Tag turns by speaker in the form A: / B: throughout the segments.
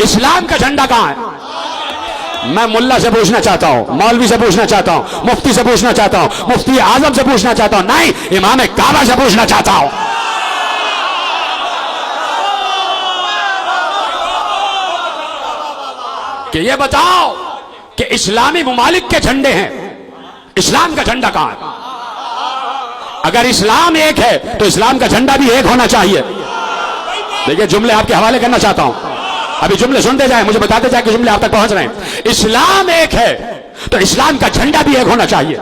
A: इस्लाम का झंडा कहां है? मैं मुल्ला से पूछना चाहता हूं, मौलवी से पूछना चाहता हूं, मुफ्ती से पूछना चाहता हूं, मुफ्ती आजम से पूछना चाहता हूं, नहीं, इमाम काबा से पूछना चाहता हूं। कि ये बताओ कि इस्लामी मुमालिक के झंडे हैं, इस्लाम का झंडा कहां है? अगर इस्लाम एक है तो इस्लाम का झंडा भी एक होना चाहिए। देखिए, जुमले आपके हवाले करना चाहता हूं, अभी जुमले सुनते जाए, मुझे बताते जाए कि जुमले आप तक पहुंच रहे हैं। इस्लाम एक है तो इस्लाम का झंडा भी एक होना चाहिए,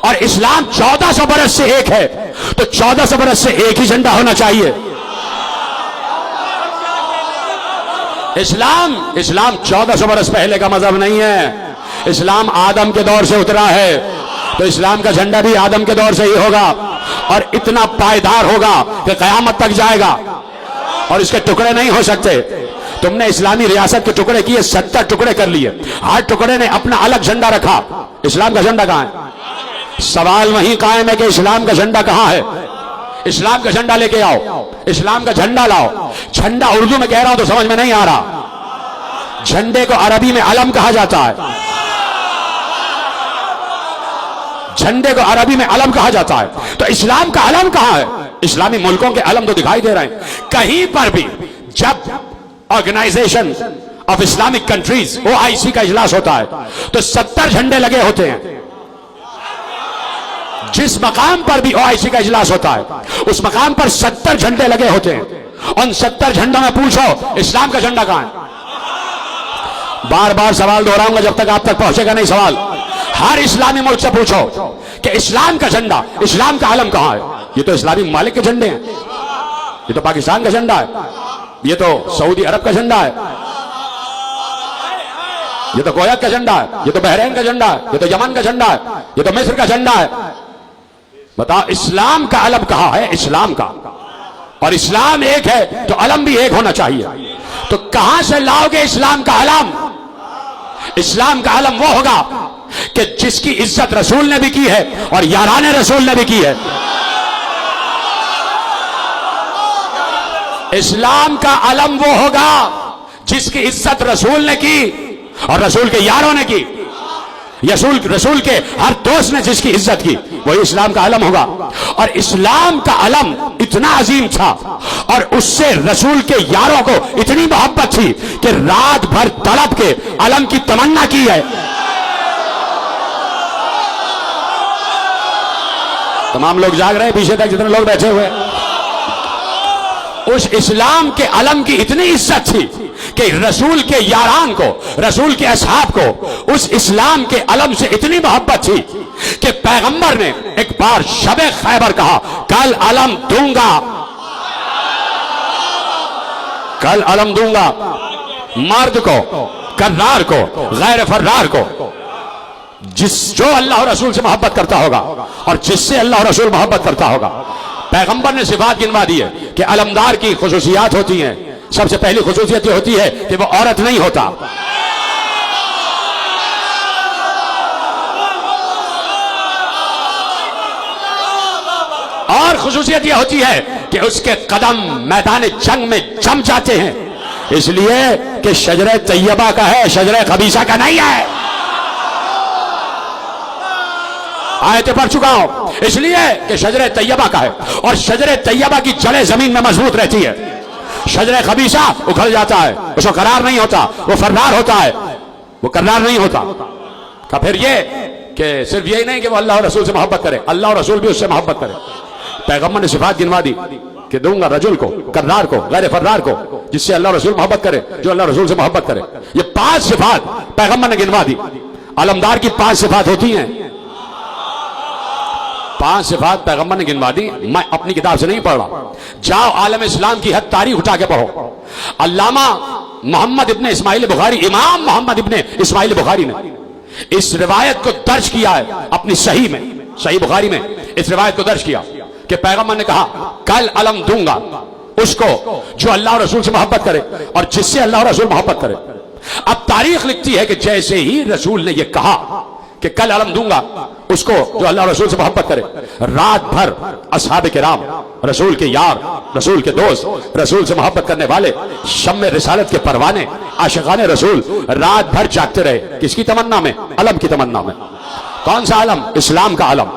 A: और इस्लाम 1400 बरस से एक है तो 1400 बरस से एक ही झंडा होना चाहिए। इस्लाम 1400 बरस पहले का मजहब नहीं है। इस्लाम आदम के दौर से उतरा है, तो इस्लाम का झंडा भी आदम के दौर से ही होगा, और इतना पायदार होगा कि कयामत तक जाएगा, और इसके टुकड़े नहीं हो सकते। तुमने इस्लामी रियासत के टुकड़े किए, 70 टुकड़े कर लिए, हर टुकड़े ने अपना अलग झंडा रखा। इस्लाम का झंडा कहां है? सवाल वहीं कायम है कि इस्लाम का झंडा कहां है? इस्लाम का झंडा लेके आओ, इस्लाम का झंडा लाओ। झंडा उर्दू में कह रहा हूं तो समझ में नहीं आ रहा। झंडे को अरबी में अलम कहा जाता है, झंडे को अरबी में अलम कहा जाता है। तो इस्लाम का अलम कहां है? इस्लामी मुल्कों के अलम तो दिखाई दे रहे हैं। कहीं पर भी जब Organisation of Islamic Countries OIC का इजलास होता है तो 70 झंडे लगे होते हैं। जिस मकाम पर भी OIC का इजलास होता है उस मकाम पर 70 झंडे लगे होते हैं। उन 70 झंडों में पूछो इस्लाम का झंडा कहां है? बार बार सवाल दोहराऊंगा जब तक आप तक पहुंचेगा नहीं सवाल। हर इस्लामी मुल्क से पूछो कि इस्लाम का झंडा, इस्लाम का आलम कहां है? ये तो इस्लामी ममालिक के झंडे हैं, ये तो पाकिस्तान का झंडा है, ये तो सऊदी अरब का झंडा है, ये तो कोयत का झंडा है, ये तो बहरीन का झंडा है, ये तो यमन का झंडा है, ये तो मिस्र का झंडा है। बताओ इस्लाम का अलम कहां है? इस्लाम का, और इस्लाम एक है तो अलम भी एक होना चाहिए। तो कहां से लाओगे इस्लाम का अलम? इस्लाम का अलम वो होगा कि जिसकी इज्जत रसूल ने भी की है और याराने रसूल ने भी की है। इस्लाम का अलम वो होगा जिसकी इज्जत रसूल ने की और रसूल के यारों ने की, रसूल के हर दोस्त ने जिसकी इज्जत की, वही इस्लाम का अलम होगा। और इस्लाम का अलम इतना अजीम था और उससे रसूल के यारों को इतनी मोहब्बत थी कि रात भर तड़प के अलम की तमन्ना की है। तमाम लोग जाग रहे हैं, पीछे तक जितने लोग बैठे हुए। उस इस्लाम के अलम की इतनी इज्जत थी कि रसूल के यारान को, रसूल के असहाब को उस इस्लाम के अलम से इतनी मोहब्बत थी कि पैगंबर ने एक बार शबे खैबर कहा, कल अलम दूंगा, कल अलम दूंगा, मर्द को, कर्रार को, गैर फर्रार को, जो अल्लाह और रसूल से मोहब्बत करता होगा और जिससे अल्लाह और रसूल मोहब्बत करता होगा। पैगंबर ने सिफात गिनवा दी है कि अलमदार की खुसूसियात होती हैं। सबसे पहली खुसूसियत ये होती है कि वो औरत नहीं होता, और खुसूसियत ये होती है कि उसके कदम मैदान जंग में जम जाते हैं, इसलिए कि शजरे तैयबा का है, शजरे खबीसा का नहीं है। आयतें पढ़ चुका हूं, इसलिए कि शजरे तैयबा का है, और शजरे तैयबा की जड़ें जमीन में मजबूत रहती है। शजरे खबीसा उखड़ जाता है, उसको करार नहीं होता, वो फर्रार होता है, वो करार नहीं होता। का फिर ये कि सिर्फ यही नहीं कि वो अल्लाह और रसूल से मोहब्बत करे, अल्लाह और रसूल भी उससे मोहब्बत करे। पैगंबर ने सिफात गिनवा दी कि दूंगा रजुल को, कर्रार को, गैर फर्रार को, जिससे अल्लाह रसूल मोहब्बत करे, जो अल्लाह रसूल से मोहब्बत करे। ये 5 सिफात पैगंबर ने गिनवा दी। अलमदार की 5 सिफात होती हैं, 5 सिफात पैगंबर ने गिनवा दी। मैं अपनी किताब से नहीं पढ़ रहा, जाओ आलम इस्लाम की हद तारीख उठा के पढ़ो। अल्लामा मोहम्मद इब्ने इस्माइल बुखारी, इमाम मोहम्मद इब्ने इस्माइल बुखारी ने इस रिवायत को दर्ज किया है अपनी सही में, सही बुखारी में इस रिवायत को दर्ज किया कि पैगंबर ने कहा कल अलम दूंगा उसको जो अल्लाह और रसूल से मोहब्बत करे और जिससे अल्लाह और रसूल मोहब्बत करे। अब तारीख लिखती है कि जैसे ही रसूल ने यह कहा कि कल अलम दूंगा उसको जो अल्लाह रसूल से मोहब्बत करे, रात भर असहाब किराम, रसूल के यार, रसूल के दोस्त, रसूल से मोहब्बत करने वाले, शम्मे रिसालत के परवाने आशिकाने रसूल रात भर जागते रहे, किसकी तमन्ना में? अलम की तमन्ना में। कौन सा अलम? इस्लाम का अलम।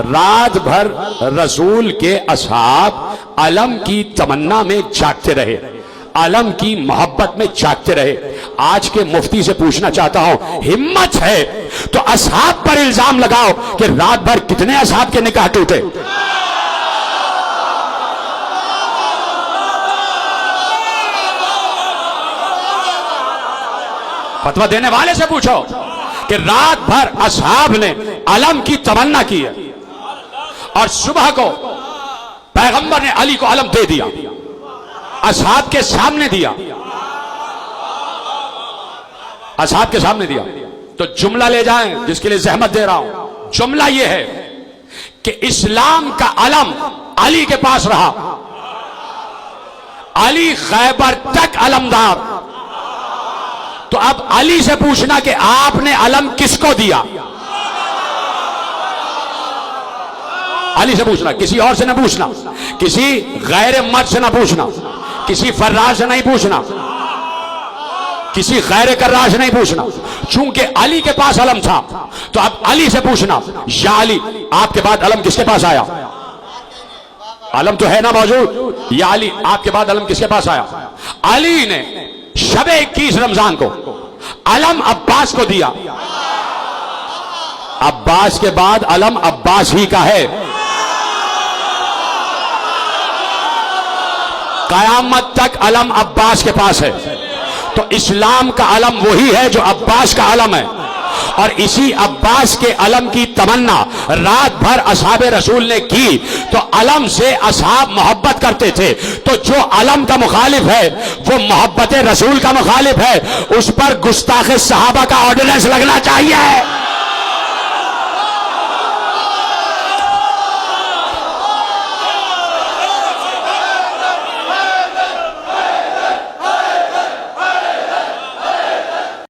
A: रात भर रसूल के असहाब अलम की तमन्ना में जागते रहे, अलम की मोहब्बत में जागते रहे। आज के मुफ्ती से पूछना चाहता हूं, हिम्मत है तो असहाब पर इल्जाम लगाओ कि रात भर कितने असहाब के निकाह टूटे। फतवा देने वाले से पूछो कि रात भर असहाब ने अलम की तमन्ना की है और सुबह को पैगंबर ने अली को अलम दे दिया, असहाब के सामने दिया, असहाब के सामने दिया। तो जुमला ले जाएं जिसके लिए जहमत दे रहा हूं। जुमला यह है कि इस्लाम का अलम अली के पास रहा, अली खैबर तक अलमदार। तो अब अली से पूछना कि आपने अलम किसको दिया, अली से पूछना, किसी और से ना पूछना, किसी गैर मर्द से ना पूछना, किसी फर्राज से नहीं पूछना, किसी गैर कर्राज से नहीं पूछना। चूंकि अली के पास अलम था तो अब अली से पूछना, या अली आपके बाद अलम किसके पास आया? अलम तो है ना मौजूद, या अली आपके बाद अलम किसके पास आया? अली ने शबे 21 रमजान को अलम अब्बास को दिया। अब्बास के बाद अलम अब्बास ही का है, कयामत तक अलम अब्बास के पास है। तो इस्लाम का अलम वही है जो अब्बास का अलम है, और इसी अब्बास के अलम की तमन्ना रात भर असहाबे रसूल ने की। तो अलम से असहाब मोहब्बत करते थे, तो जो अलम का मुखालिफ है वो मोहब्बत रसूल का मुखालिफ है, उस पर गुस्ताखे सहाबा का ऑर्डिनेंस लगना चाहिए।